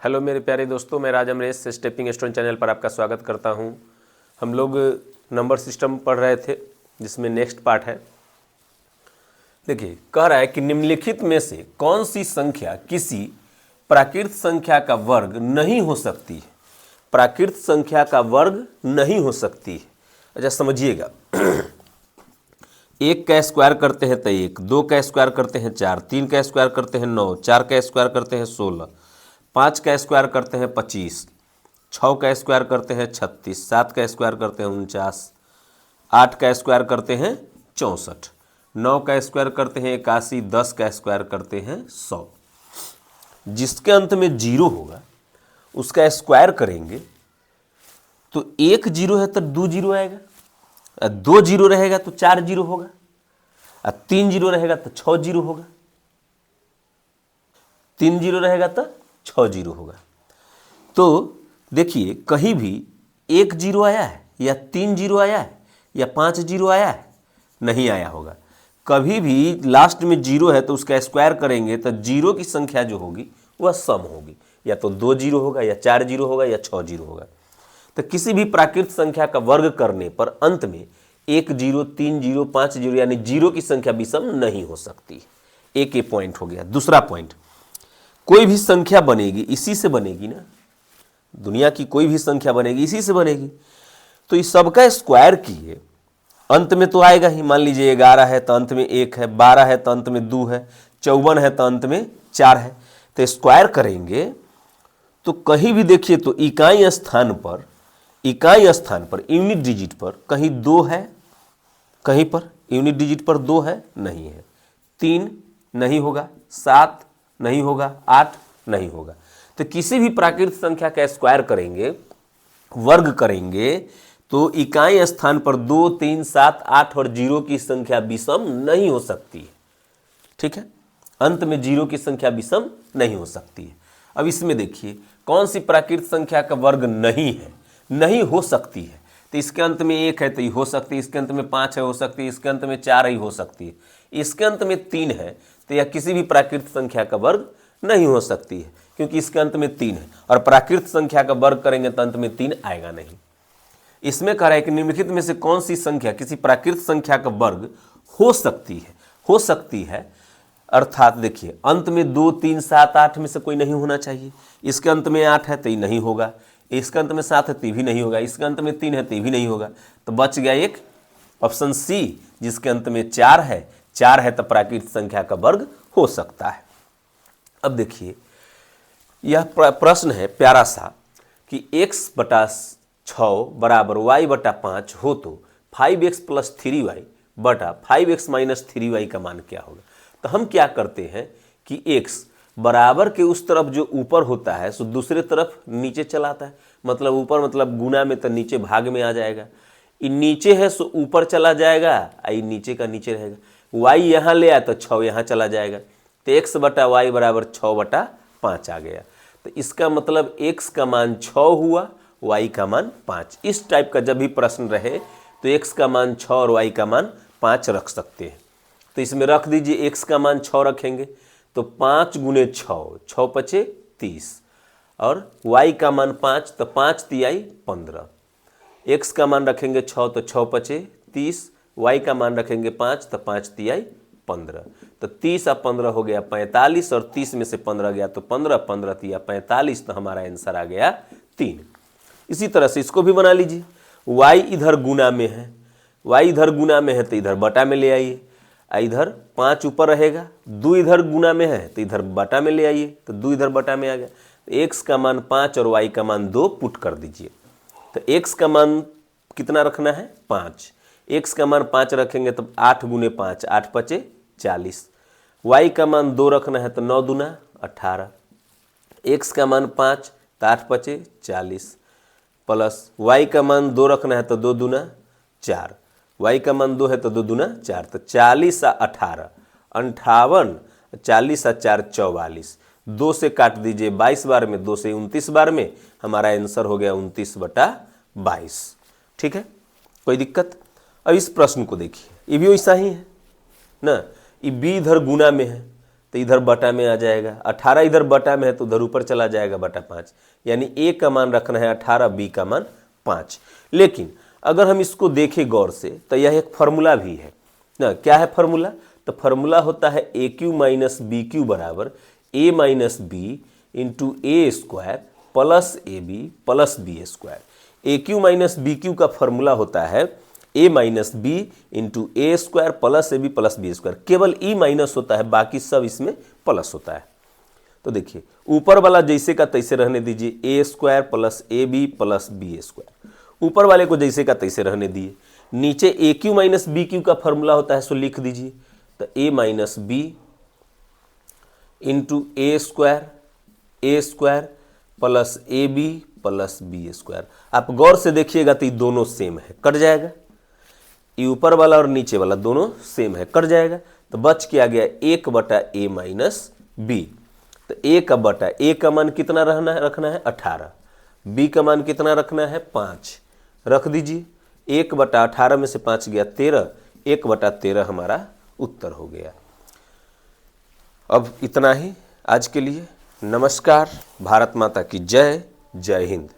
Hello मेरे प्यारे दोस्तों, मैं राज अमरेश से स्टेपिंग स्टोन चैनल पर आपका स्वागत करता हूं। हम लोग नंबर सिस्टम पढ़ रहे थे जिसमें नेक्स्ट पार्ट है। देखिए, कह रहा है कि निम्नलिखित में से कौन सी संख्या किसी प्राकृत संख्या का वर्ग नहीं हो सकती है। प्राकृत संख्या का वर्ग नहीं हो सकती है। अच्छा समझिएगा, एक का स्क्वायर करते हैं तो एक, दो का स्क्वायर करते हैं चार, तीन का स्क्वायर करते हैं 9, चार का स्क्वायर करते हैं 16, 5 का स्क्वायर करते हैं 25, 6 का स्क्वायर करते हैं 36, 7 का स्क्वायर करते हैं 49, 8 का स्क्वायर करते हैं 64, 9 का स्क्वायर करते हैं 81, 10 का स्क्वायर करते हैं 100। जिसके अंत में जीरो होगा उसका स्क्वायर करेंगे तो एक जीरो है तो 2 जीरो आएगा, 2 जीरो रहेगा तो 4 जीरो होगा, 3 जीरो रहेगा तो 6 जीरो होगा, 3 जीरो रहेगा तो 6 जीरो होगा। तो देखिए, कहीं भी 1 जीरो आया है या 3 जीरो आया है या 5 जीरो आया है? नहीं आया होगा। कभी भी लास्ट में जीरो है तो उसका स्क्वायर करेंगे तो जीरो की संख्या जो होगी वह सम होगी, या तो 2 जीरो होगा या 4 जीरो होगा या 6 जीरो होगा। तो किसी भी प्राकृत संख्या का वर्ग करने पर अंत में 1 जीरो, 3 जीरो, 5 जीरो यानी जीरो की संख्या विषम नहीं हो सकती। एक ये पॉइंट हो गया। दूसरा पॉइंट, कोई भी संख्या बनेगी इसी से बनेगी ना, दुनिया की कोई भी संख्या बनेगी इसी से बनेगी। तो इस सबका स्क्वायर किए, अंत में तो आएगा ही। मान लीजिए 11 है तो अंत में 1 है, 12 है तो अंत में 2 है, 54 है तो अंत में 4 है। तो स्क्वायर करेंगे तो कहीं भी देखिए तो इकाई स्थान पर यूनिट डिजिट पर कहीं 2 है, कहीं पर यूनिट डिजिट पर 2 है, नहीं है। 3 नहीं होगा, 7 नहीं होगा, 8 नहीं होगा। तो किसी भी प्राकृत संख्या का स्क्वायर करेंगे, वर्ग करेंगे, तो इकाई स्थान पर 2, 3, 7, 8 और 0 की संख्या विषम नहीं हो सकती है। ठीक है, अंत में 0 की संख्या विषम नहीं हो सकती है। अब इसमें देखिए कौन सी प्राकृत संख्या का वर्ग नहीं है, नहीं हो सकती है। तो इसके अंत में 1 है तो ये हो सकती है, इसके अंत में 5 है हो सकती है, इसके अंत में 4 ही हो सकती है, इसके अंत में 3 है तो यह किसी भी प्राकृत संख्या का वर्ग नहीं हो सकती है, क्योंकि इसके अंत में 3 है। और प्राकृत संख्या का वर्ग करेंगे तो अंत में 3 आएगा नहीं। इसमें कह रहा है कि निम्नलिखित में से कौन सी संख्या किसी प्राकृत संख्या का वर्ग हो सकती है। अर्थात देखिए, अंत में 2, 3, 7, 8 में से कोई नहीं होना चाहिए। इसके अंत में 8 है तो ये नहीं होगा, इसके अंत में 7 है तो भी नहीं होगा, इसके अंत में 3 है तो भी नहीं होगा। तो बच गया एक ऑप्शन सी, जिसके अंत में 4 है। 4 है तो प्राकृत संख्या का वर्ग हो सकता है। अब देखिए, यह प्रश्न है प्यारा सा कि x/6 बराबर y/5 हो तो 5x + 3y बटा 5x - 3y का मान क्या होगा। तो हम क्या करते हैं कि x बराबर के उस तरफ जो ऊपर होता है सो दूसरे तरफ नीचे चलाता है। मतलब ऊपर मतलब गुना में तो नीचे भाग में आ जाएगा। ये नीचे है सो ऊपर चला जाएगा, ये नीचे का नीचे रहेगा। y यहाँ ले आया तो 6 यहाँ चला जाएगा। तो x/y बराबर 6/5 आ गया। तो इसका मतलब x का मान 6 हुआ, y का मान 5। इस टाइप का जब भी प्रश्न रहे तो x का मान 6 और y का मान 5 रख सकते हैं। तो इसमें रख दीजिए, x का मान 6 रखेंगे तो 5 गुने 6, 6 पचे 30, और y का मान 5 तो 5 तियाई 15। x का मान रखेंगे 6 तो 6 पचे 30, y का मान रखेंगे 5 तो 5 तियाई 15। तो 30 और 15 हो गया 45, और 30 में से 15 गया तो 15, 15 तिया 45। तो हमारा आंसर आ गया 3। इसी तरह से इसको भी बना लीजिए। y इधर गुना में है, y इधर गुना में है तो इधर बटा में ले आइए। इधर 5 ऊपर रहेगा, 2 इधर गुना में है तो इधर बटा में ले आइए, तो 2 इधर बटा में आ गया। तो x का मान 5 और y का मान 2 पुट कर दीजिए। तो x का मान कितना रखना है 5, x का मान 5 रखेंगे तो 8 गुने 5, 8 पचे 40। y का मान 2 रखना है तो 9 दूना 18। x का मान 5 तो 8 पचे 40, प्लस y का मान 2 रखना है तो 2 दूना 4, y का मान 2 है तो 2 दूना 4। तो 40 और 18 58, 40 और 4 44। 2 से काट दीजिए 22 बार में, 2 से 29 बार में। हमारा आंसर हो गया 29/22। ठीक है, कोई दिक्कत। अब इस प्रश्न को देखिए, ये भी वैसा ही है ना। ये b इधर गुना में है तो इधर बटा में आ जाएगा, 18 इधर बटा में है तो उधर ऊपर चला जाएगा बटा 5, यानी ए का मान रखना है 18, बी का मान 5। लेकिन अगर हम इसको देखें गौर से तो यह एक फार्मूला भी है ना। क्या है फार्मूला? तो फार्मूला होता है A cube minus B cube बराबर A minus B into A square plus A B plus B square. A cube minus B cube का फार्मूला होता है A minus B into A square plus A B plus B square. केवल E minus होता है, बाकी सब इसमें plus होता है। तो देखिए ऊपर वाला जैसे का तैसे रहने दीजिए, A square plus A B plus B square, ऊपर वाले को जैसे का तैसे रहने दिए। नीचे A cube minus B cube का फॉर्मूला होता है, सो लिख दीजिए। तो A minus B into A square plus A B plus B square. आप गौर से देखिएगा तो ये दोनों सेम है, कट जाएगा। ये ऊपर वाला और नीचे वाला दोनों सेम है, कट जाएगा। तो बच के आ गया 1 बटा ए माइनस बी। तो ए का बटा ए का मान कितना रखना है 18, बी का मान कितना रखना है 5, रख दीजिए। 1 बटा 18 में से 5 गया 13, 1 बटा 13 हमारा उत्तर हो गया। अब इतना ही आज के लिए। नमस्कार, भारत माता की जय, जय हिंद।